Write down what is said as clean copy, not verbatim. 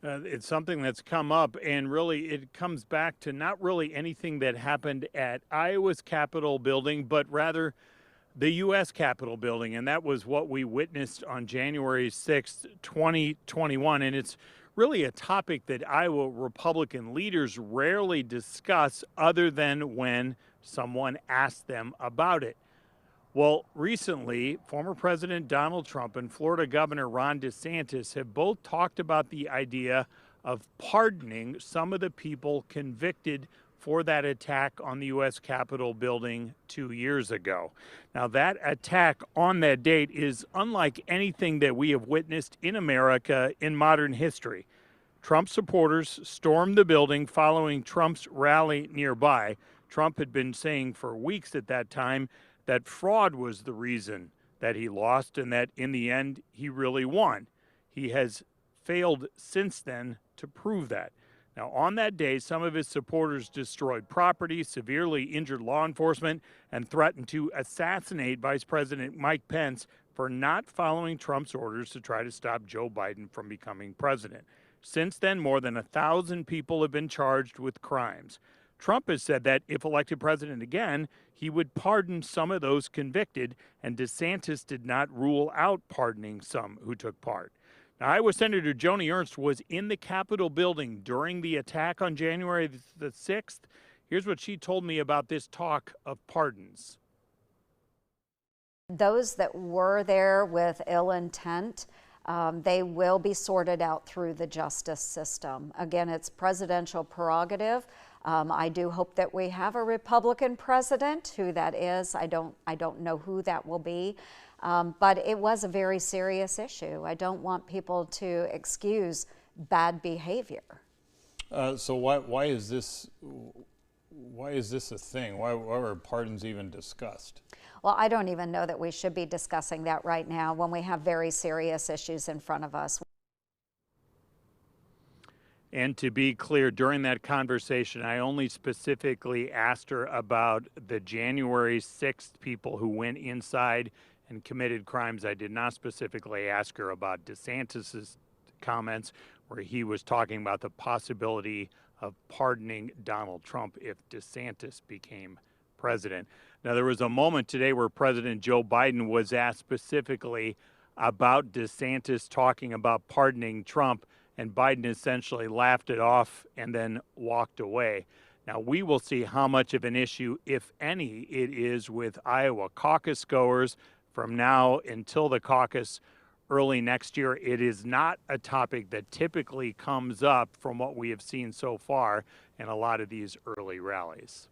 It's something that's come up, and really it comes back to not really anything that happened at Iowa's Capitol building, but rather the U.S. Capitol building. And that was what we witnessed on January 6th, 2021. And it's really a topic that Iowa Republican leaders rarely discuss other than when someone asks them about it. Well, recently, former President Donald Trump and Florida Governor Ron DeSantis have both talked about the idea of pardoning some of the people convicted for that attack on the U.S. Capitol building 2 years ago. Now, that attack on that date is unlike anything that we have witnessed in America in modern history. Trump supporters stormed the building following Trump's rally nearby. Trump had been saying for weeks at that time that fraud was the reason that he lost and that in the end he really won. He has failed since then to prove that. Now, on that day, some of his supporters destroyed property, severely injured law enforcement, and threatened to assassinate Vice President Mike Pence for not following Trump's orders to try to stop Joe Biden from becoming president. Since then, more than 1,000 people have been charged with crimes. Trump has said that if elected president again, he would pardon some of those convicted, and DeSantis did not rule out pardoning some who took part. Now, Iowa Senator Joni Ernst was in the Capitol building during the attack on January the 6th. Here's what she told me about this talk of pardons. Those that were there with ill intent, they will be sorted out through the justice system. Again, it's presidential prerogative. I do hope that we have a Republican president. Who that is, I don't know who that will be. But it was a very serious issue. I don't want people to excuse bad behavior. So why is this a thing? Why are pardons even discussed? Well, I don't even know that we should be discussing that right now when we have very serious issues in front of us. And to be clear, during that conversation, I only specifically asked her about the January 6th people who went inside and committed crimes. I did not specifically ask her about DeSantis's comments where he was talking about the possibility of pardoning Donald Trump if DeSantis became president. Now, there was a moment today where President Joe Biden was asked specifically about DeSantis talking about pardoning Trump, and Biden essentially laughed it off and then walked away. Now, we will see how much of an issue, if any, it is with Iowa caucus goers from now until the caucus early next year. It is not a topic that typically comes up from what we have seen so far in a lot of these early rallies.